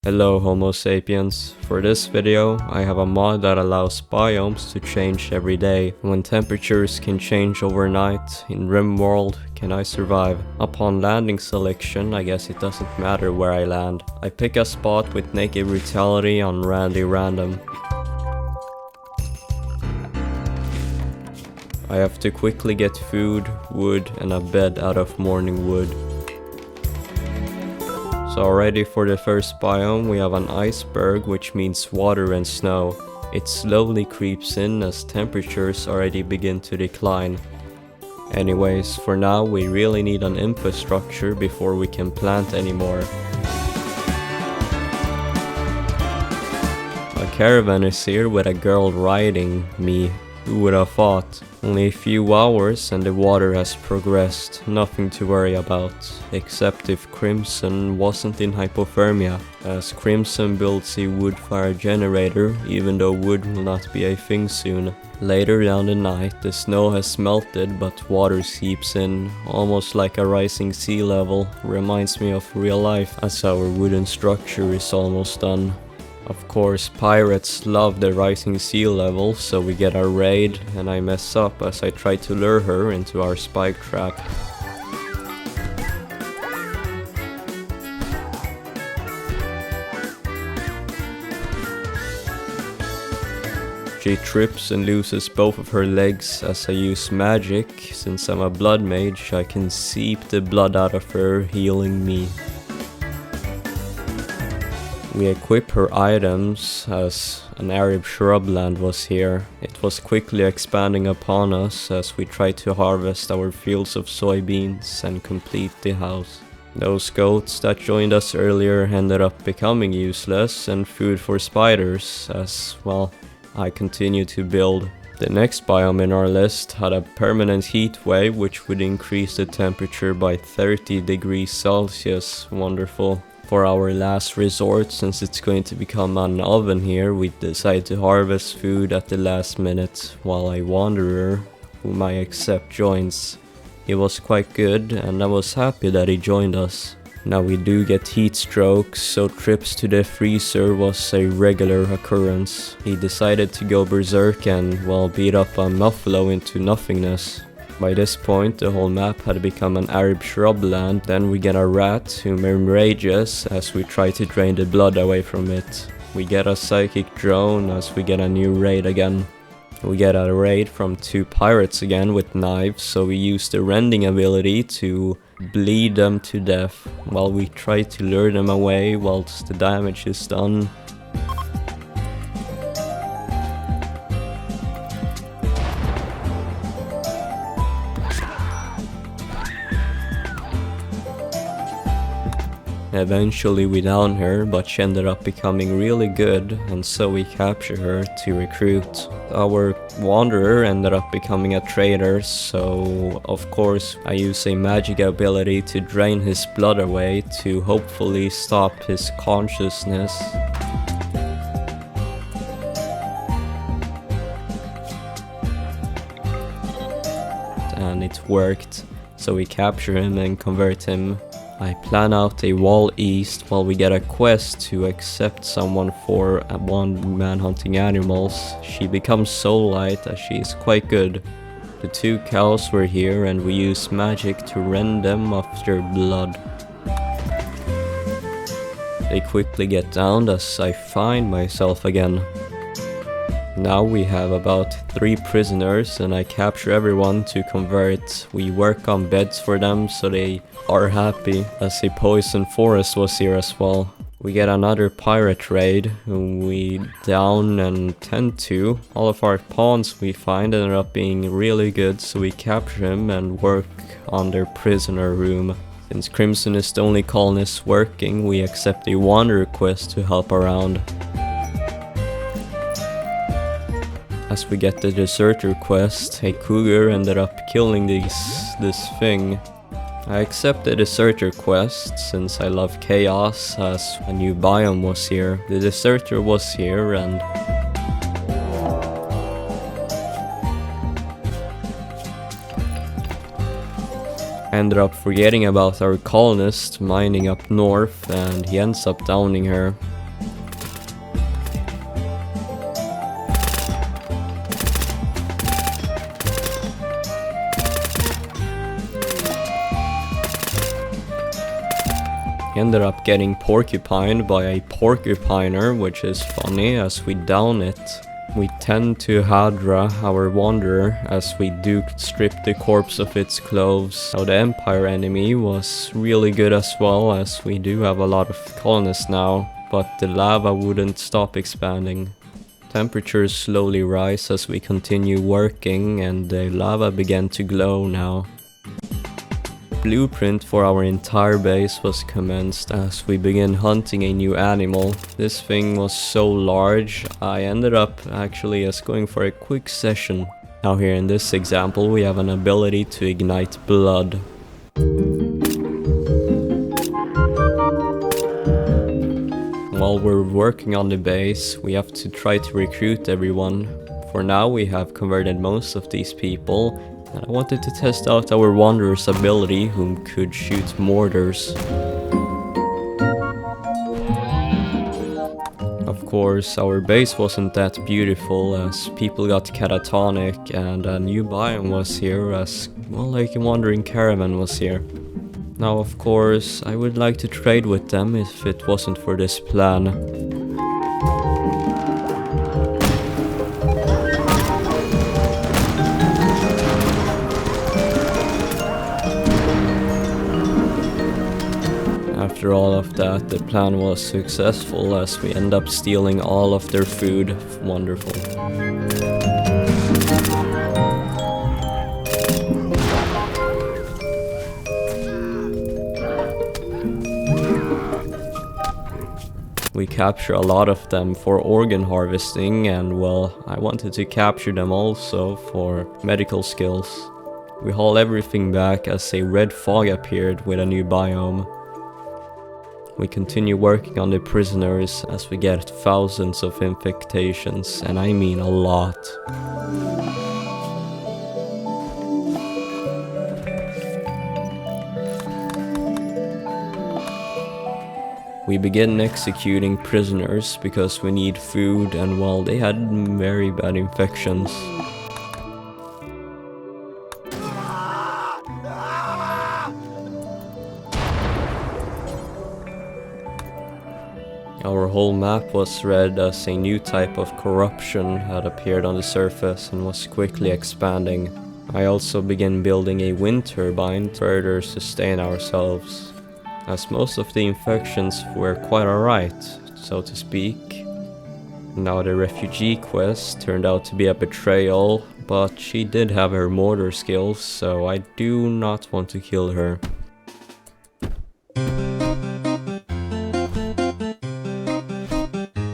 Hello Homo sapiens. For this video, I have a mod that allows biomes to change every day. When temperatures can change overnight, in Rimworld, can I survive? Upon landing selection, I guess it doesn't matter where I land. I pick a spot with naked brutality on Randy Random. I have to quickly get food, wood, and a bed out of morning wood. So already for the first biome we have an iceberg, which means water and snow. It slowly creeps in as temperatures already begin to decline. Anyways, for now we really need an infrastructure before we can plant anymore. A caravan is here with a girl riding me. Who would have thought? Only a few hours and the water has progressed, nothing to worry about, except if Crimson wasn't in hypothermia, as Crimson builds a wood fire generator, even though wood will not be a thing soon. Later down the night, the snow has melted but water seeps in, almost like a rising sea level. Reminds me of real life, as our wooden structure is almost done. Of course, pirates love the rising sea level, so we get our raid, and I mess up as I try to lure her into our spike trap. She trips and loses both of her legs as I use magic. Since I'm a blood mage, I can seep the blood out of her, healing me. We equip her items as an Arab shrubland was here. It was quickly expanding upon us as we tried to harvest our fields of soybeans and complete the house. Those goats that joined us earlier ended up becoming useless and food for spiders as, well, I continue to build. The next biome in our list had a permanent heat wave which would increase the temperature by 30 degrees Celsius. Wonderful. For our last resort, since it's going to become an oven here, we decide to harvest food at the last minute, while a wanderer, whom I accept, joins. He was quite good, and I was happy that he joined us. Now we do get heat strokes, so trips to the freezer was a regular occurrence. He decided to go berserk and, well, beat up a buffalo into nothingness. By this point, the whole map had become an Arab shrubland. Then we get a rat who enrages as we try to drain the blood away from it. We get a psychic drone as we get a new raid again. We get a raid from two pirates again with knives, so we use the rending ability to bleed them to death while we try to lure them away whilst the damage is done. Eventually we down her, but she ended up becoming really good, and so we capture her to recruit. Our wanderer ended up becoming a traitor, so of course I use a magic ability to drain his blood away to hopefully stop his consciousness. And it worked, so we capture him and convert him. I plan out a wall east while we get a quest to accept someone for one man hunting animals. She becomes soul light as she is quite good. The two cows were here and we use magic to rend them of their blood. They quickly get downed as I find myself again. Now we have about 3 prisoners and I capture everyone to convert. We work on beds for them so they are happy, as a poison forest was here as well. We get another pirate raid whom we down and tend to. All of our pawns we find ended up being really good, so we capture him and work on their prisoner room. Since Crimson is the only colonist working, we accept a wanderer quest to help around. As we get the deserter quest, a cougar ended up killing this thing. I accept the deserter quest since I love chaos, as a new biome was here. The deserter was here and Ended up forgetting about our colonist mining up north, and he ends up downing her. He ended up getting porcupined by a porcupiner, which is funny as we down it. We tend to Hadra, our wanderer, as we do strip the corpse of its clothes. Now the Empire enemy was really good as well, as we do have a lot of colonists now, but the lava wouldn't stop expanding. Temperatures slowly rise as we continue working, and the lava began to glow now. Blueprint for our entire base was commenced as we began hunting a new animal. This thing was so large, I ended up actually just going for a quick session. Now here in this example we have an ability to ignite blood. While we're working on the base, we have to try to recruit everyone. For now we have converted most of these people, and I wanted to test out our wanderer's ability, whom could shoot mortars. Of course, our base wasn't that beautiful as people got catatonic, and a new biome was here as, well, like a wandering caravan was here. Now of course, I would like to trade with them if it wasn't for this plan. After all of that, the plan was successful as we end up stealing all of their food. Wonderful. We capture a lot of them for organ harvesting, and well, I wanted to capture them also for medical skills. We haul everything back as a red fog appeared with a new biome. We continue working on the prisoners as we get thousands of infectations, and I mean a lot. We begin executing prisoners because we need food, and well, they had very bad infections. Our whole map was red as a new type of corruption had appeared on the surface and was quickly expanding. I also began building a wind turbine to further sustain ourselves, as most of the infections were quite alright, so to speak. Now the refugee quest turned out to be a betrayal, but she did have her mortar skills, so I do not want to kill her.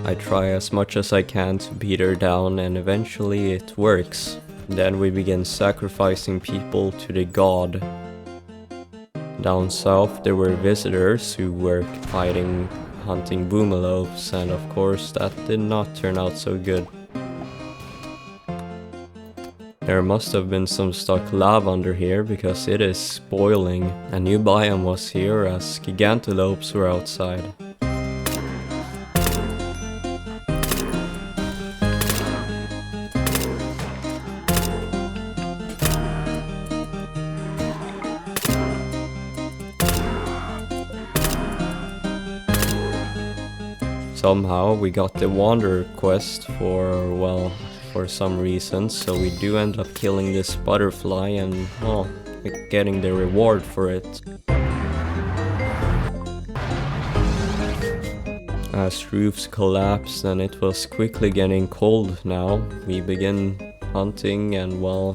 I try as much as I can to beat her down, and eventually it works. Then we begin sacrificing people to the god. Down south there were visitors who were fighting hunting boomalopes, and of course that did not turn out so good. There must have been some stuck lava under here because it is boiling. A new biome was here as gigantelopes were outside. Somehow we got the Wanderer quest for some reason, so we do end up killing this butterfly and, well, getting the reward for it. As roofs collapsed and it was quickly getting cold now, we begin hunting and, well,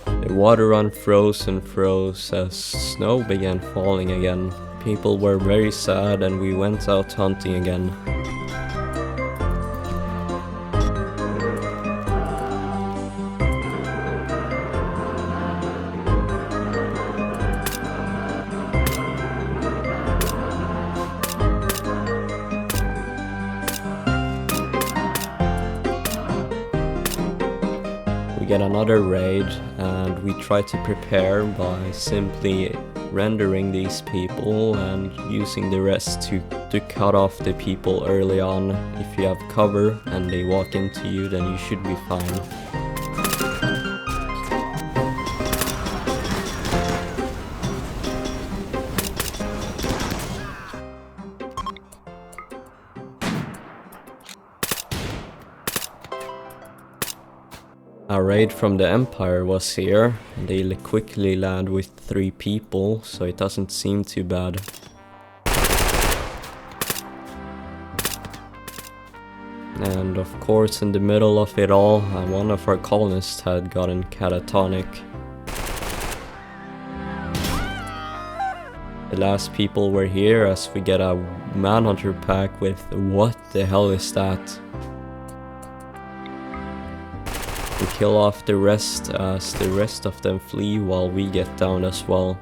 the water unfroze and froze as snow began falling again. People were very sad and we went out hunting again. We get another raid, and and we try to prepare by simply rendering these people and using the rest to cut off the people early on. If you have cover and they walk into you, then you should be fine. A raid from the Empire was here, and they quickly land with 3 people, so it doesn't seem too bad. And of course, in the middle of it all, one of our colonists had gotten catatonic. The last people were here as we get a manhunter pack with what the hell is that? We kill off the rest as the rest of them flee while we get down as well.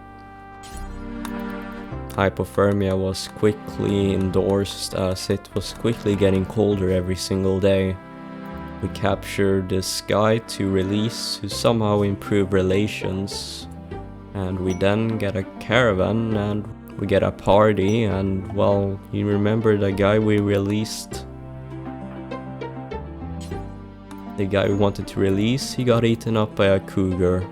Hypothermia was quickly endorsed as it was quickly getting colder every single day. We captured this guy to release to somehow improve relations. And we then get a caravan and we get a party, and well, you remember the guy we released? The guy we wanted to release, he got eaten up by a cougar.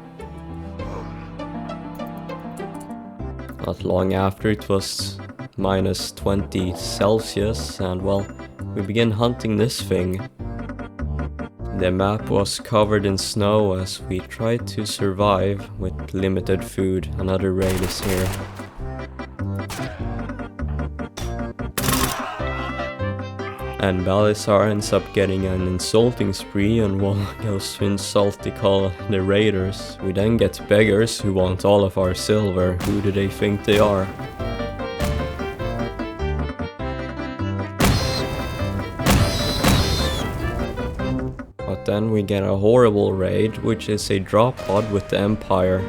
Not long after, it was minus 20 Celsius, and well, we began hunting this thing. The map was covered in snow as we tried to survive with limited food. Another raid is here. And Balisar ends up getting an insulting spree and well, goes to insult the raiders. We then get beggars who want all of our silver. Who do they think they are? But then we get a horrible raid, which is a drop pod with the Empire.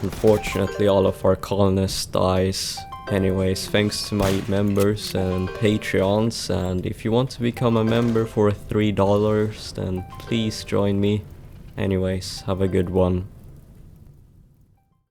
Unfortunately, all of our colonists dies. Anyways, thanks to my members and Patreons, and if you want to become a member for $3, then please join me. Anyways, have a good one.